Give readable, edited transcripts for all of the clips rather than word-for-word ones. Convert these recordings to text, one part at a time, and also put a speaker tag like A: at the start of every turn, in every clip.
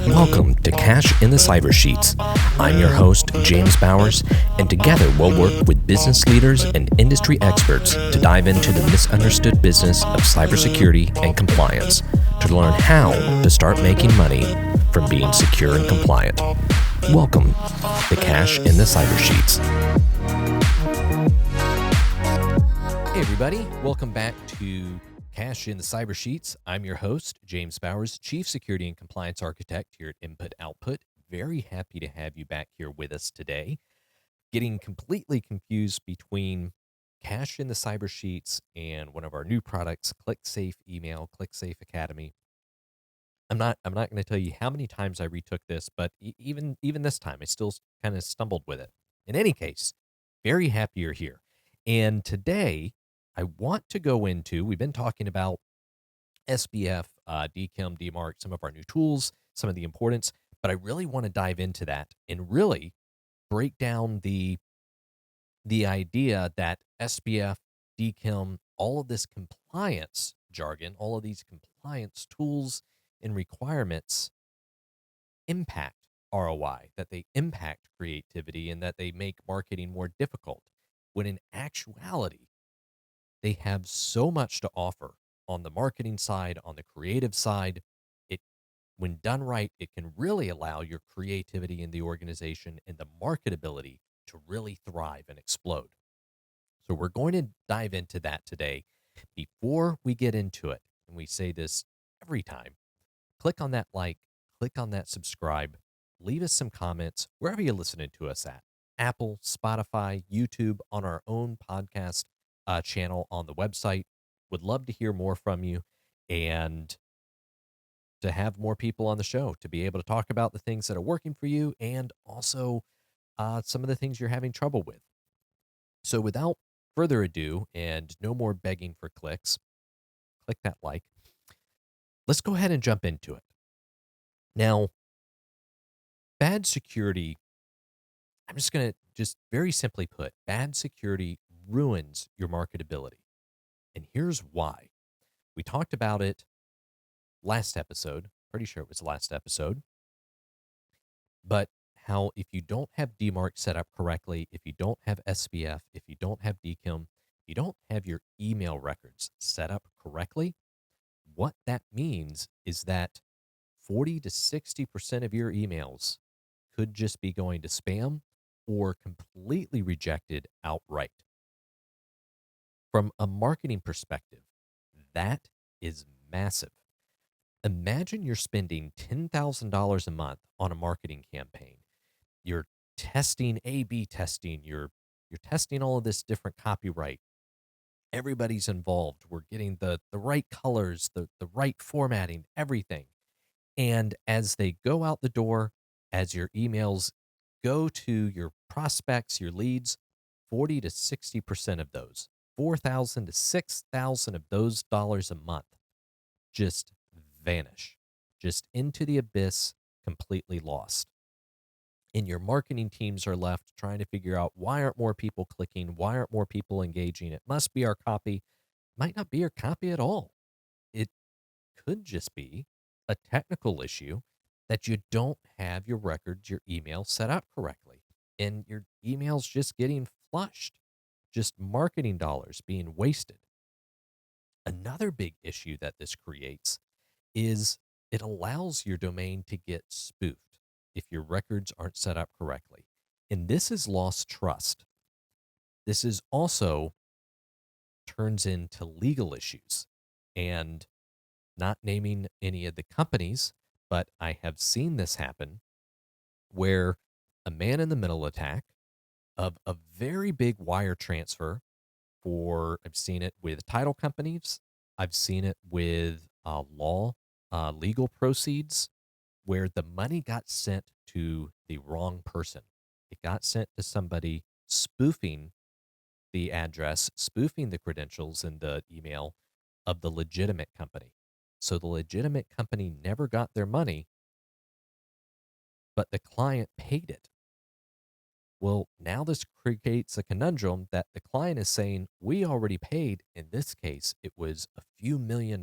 A: Welcome to Cash in the Cyber Sheets. I'm your host, James Bowers, and together we'll work with business leaders and industry experts to dive into the misunderstood business of cybersecurity and compliance to learn how to start making money from being secure and compliant. Welcome to Cash in the Cyber Sheets. Hey everybody, welcome back to Cash in the Cyber Sheets. I'm your host, James Bowers, Chief Security and Compliance Architect here at Input Output. Very happy to have you back here with us today. Getting completely confused between Cash in the Cyber Sheets and one of our new products, ClickSafe Email, ClickSafe Academy. I'm not going to tell you how many times I retook this, but even this time, I still kind of stumbled with it. In any case, very happy you're here. And today, I want to go into, we've been talking about SBF, DKIM, DMARC, some of our new tools, some of the importance, but I really want to dive into that and really break down the idea that SBF, DKIM, all of this compliance jargon, all of these compliance tools and requirements impact ROI, that they impact creativity, and that they make marketing more difficult, when in actuality, they have so much to offer on the marketing side, on the creative side. When done right, it can really allow your creativity in the organization and the marketability to really thrive and explode. So we're going to dive into that today. Before we get into it, and we say this every time, click on that like, click on that subscribe, leave us some comments wherever you're listening to us at. Apple, Spotify, YouTube, on our own podcast channel on the website. Would love to hear more from you and to have more people on the show to be able to talk about the things that are working for you and also some of the things you're having trouble with. So without further ado, and no more begging for clicks, click that like. Let's go ahead and jump into it. Now, bad security, I'm just going to very simply put, bad security ruins your marketability. And here's why. We talked about it last episode, pretty sure it was the last episode, but how if you don't have DMARC set up correctly, if you don't have SBF, if you don't have DKIM, you don't have your email records set up correctly, what that means is that 40 to 60% of your emails could just be going to spam or completely rejected outright. From a marketing perspective, that is massive. Imagine you're spending $10,000 a month on a marketing campaign. You're testing, A/B testing. You're testing all of this different copyright. Everybody's involved. We're getting the right colors, the right formatting, everything. And as they go out the door, as your emails go to your prospects, your leads, 40 to 60% of those, $4,000 to $6,000 of those dollars a month just vanish, just into the abyss, completely lost. And your marketing teams are left trying to figure out, why aren't more people clicking? Why aren't more people engaging? It must be our copy. Might not be your copy at all. It could just be a technical issue that you don't have your records, your email set up correctly, and your email's just getting flushed, just marketing dollars being wasted. Another big issue that this creates is it allows your domain to get spoofed if your records aren't set up correctly. And this is lost trust. This is also turns into legal issues. And not naming any of the companies, but I have seen this happen where a man-in-the-middle attack of a very big wire transfer I've seen it with title companies. I've seen it with legal proceeds, where the money got sent to the wrong person. It got sent to somebody spoofing the address, spoofing the credentials and the email of the legitimate company. So the legitimate company never got their money, but the client paid it. Well, now this creates a conundrum that the client is saying, we already paid. In this case, it was a few $1 million.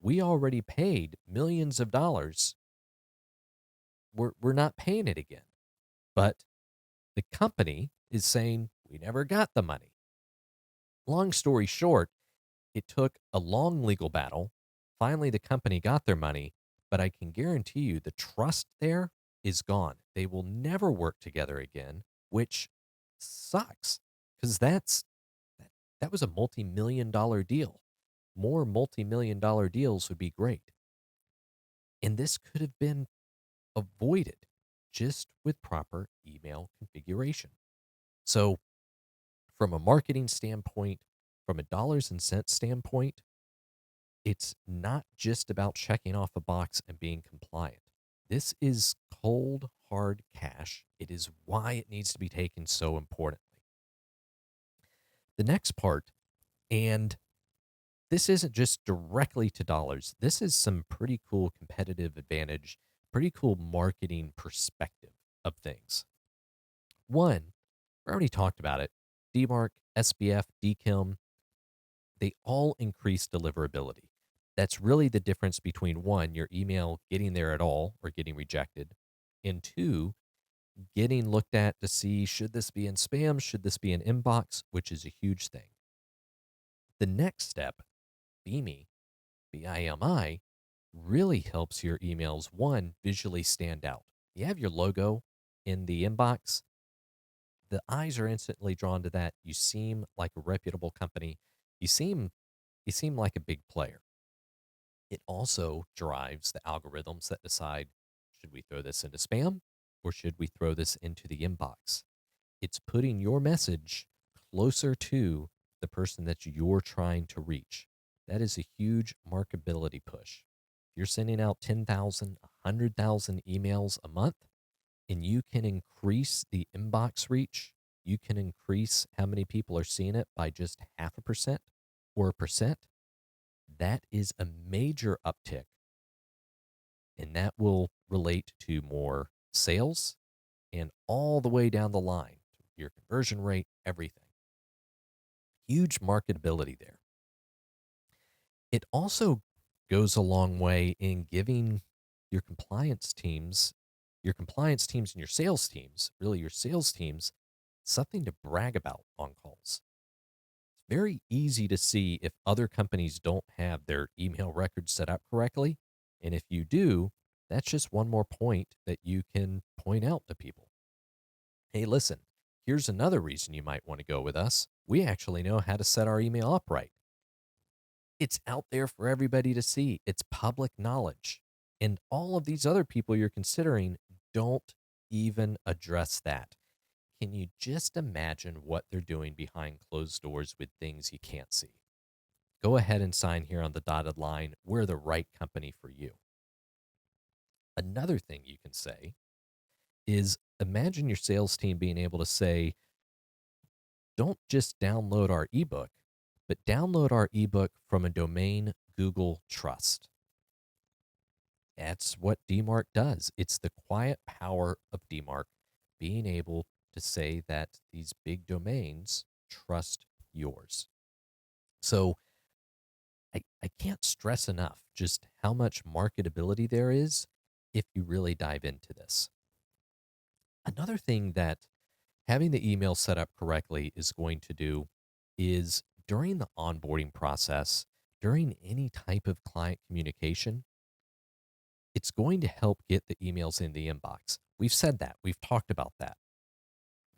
A: We already paid millions of dollars we're not paying it again. But the company is saying we never got the money. Long story short, it took a long legal battle. Finally, the company got their money, but I can guarantee you the trust there is gone. They will never work together again, which sucks because that was a multi-million dollar deal. More multi-million dollar deals would be great. And this could have been avoided just with proper email configuration. So, from a marketing standpoint, from a dollars and cents standpoint, it's not just about checking off a box and being compliant. This is cold, hard cash. It is why it needs to be taken so importantly. The next part, and this isn't just directly to dollars, this is some pretty cool competitive advantage, pretty cool marketing perspective of things. One, we already talked about it. DMARC, SPF, DKIM, they all increase deliverability. That's really the difference between one, your email getting there at all or getting rejected, and two, getting looked at to see should this be in spam, should this be in inbox, which is a huge thing. The next step, BIMI, BIMI, really helps your emails, one, visually stand out. You have your logo in the inbox, the eyes are instantly drawn to that. You seem like a reputable company. You seem like a big player. It also drives the algorithms that decide, should we throw this into spam or should we throw this into the inbox? It's putting your message closer to the person that you're trying to reach. That is a huge markability push. If you're sending out 10,000, 100,000 emails a month and you can increase the inbox reach, you can increase how many people are seeing it by just 0.5% or 1%, that is a major uptick. And that will relate to more sales and all the way down the line, your conversion rate, everything. Huge marketability there. It also goes a long way in giving your compliance teams and your sales teams, really your sales teams, something to brag about on calls. It's very easy to see if other companies don't have their email records set up correctly. And if you do, that's just one more point that you can point out to people. Hey, listen, here's another reason you might want to go with us. We actually know how to set our email up right. It's out there for everybody to see. It's public knowledge. And all of these other people you're considering don't even address that. Can you just imagine what they're doing behind closed doors with things you can't see? Go ahead and sign here on the dotted line. We're the right company for you. Another thing you can say is imagine your sales team being able to say, don't just download our ebook, but download our ebook from a domain Google trust. That's what DMARC does. It's the quiet power of DMARC being able to say that these big domains trust yours. So I can't stress enough just how much marketability there is if you really dive into this. Another thing that having the email set up correctly is going to do is during the onboarding process, during any type of client communication, it's going to help get the emails in the inbox. We've said that. We've talked about that.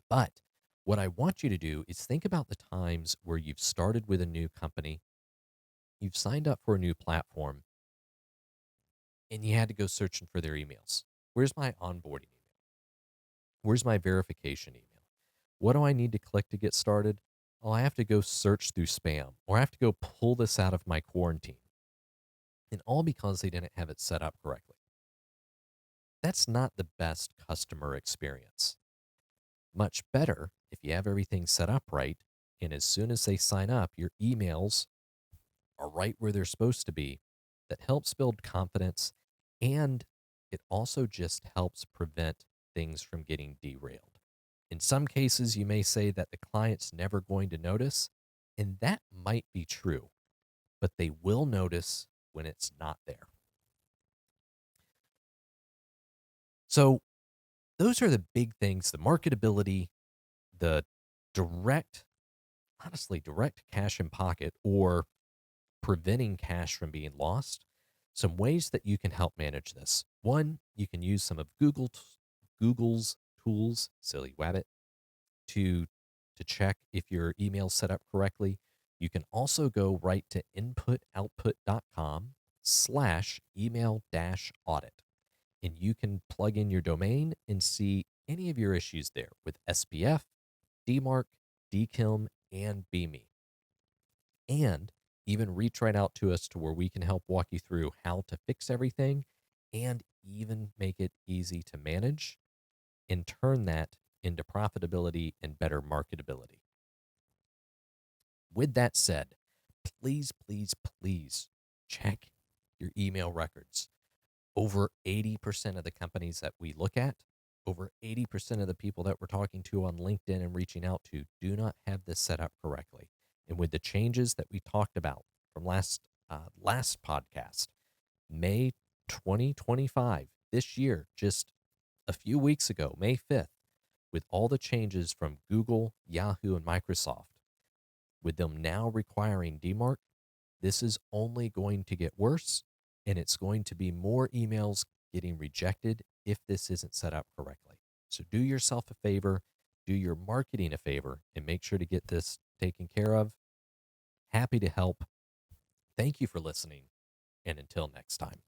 A: But what I want you to do is think about the times where you've started with a new company, you've signed up for a new platform, and you had to go searching for their emails. Where's my onboarding email? Where's my verification email? What do I need to click to get started? Oh, I have to go search through spam, or I have to go pull this out of my quarantine. And all because they didn't have it set up correctly. That's not the best customer experience. Much better if you have everything set up right, and as soon as they sign up, your emails are right where they're supposed to be. That helps build confidence, and it also just helps prevent things from getting derailed. In some cases, you may say that the client's never going to notice, and that might be true, but they will notice when it's not there. So those are the big things, the marketability, the direct, honestly, direct cash in pocket or preventing cash from being lost. Some ways that you can help manage this. One, you can use some of Google's tools, silly wabbit, to check if your email's set up correctly. You can also go right to inputoutput.com/email-audit, and you can plug in your domain and see any of your issues there with SPF, DMARC, DKIM, and BIMI. And even reach right out to us to where we can help walk you through how to fix everything and even make it easy to manage and turn that into profitability and better marketability. With that said, please, please, please check your email records. Over 80% of the companies that we look at, over 80% of the people that we're talking to on LinkedIn and reaching out to do not have this set up correctly. And with the changes that we talked about from last podcast, May 2025, this year, just a few weeks ago, May 5th, with all the changes from Google, Yahoo, and Microsoft, with them now requiring DMARC, this is only going to get worse, and it's going to be more emails getting rejected if this isn't set up correctly. So do yourself a favor, do your marketing a favor, and make sure to get this taken care of. Happy to help. Thank you for listening, and until next time.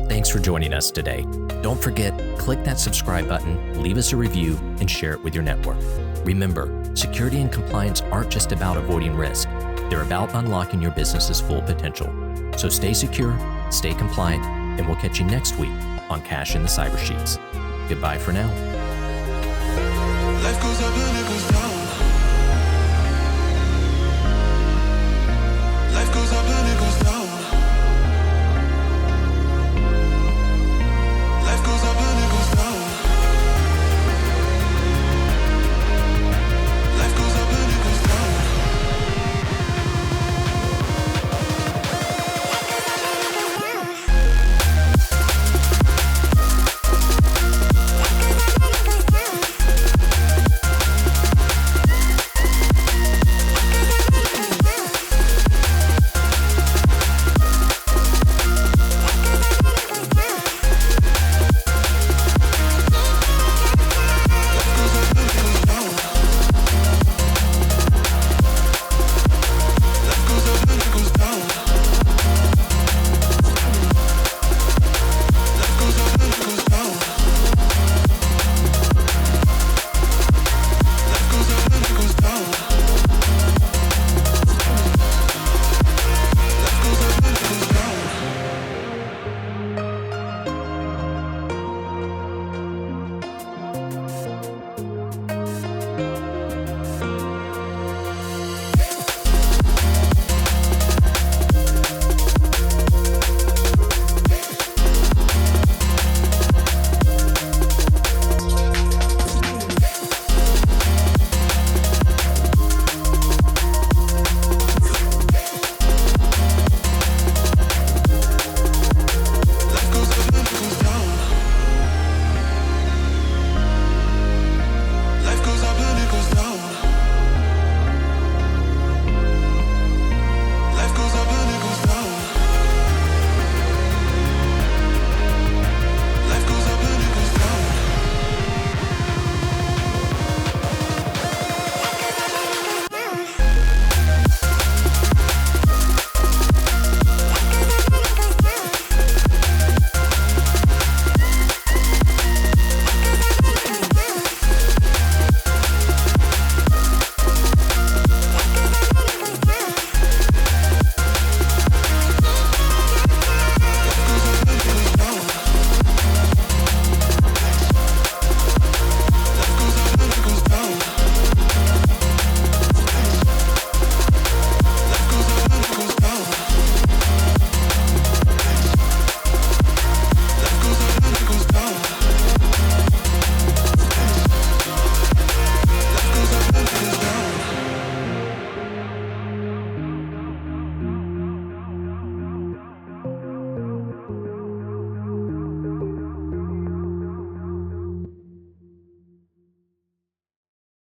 A: Thanks for joining us today. Don't forget, click that subscribe button, leave us a review, and share it with your network. Remember, security and compliance aren't just about avoiding risk. They're about unlocking your business's full potential. So stay secure, stay compliant, and we'll catch you next week on Cash in the Cyber Sheets. Goodbye for now.
B: Life goes up and it goes down. Life goes up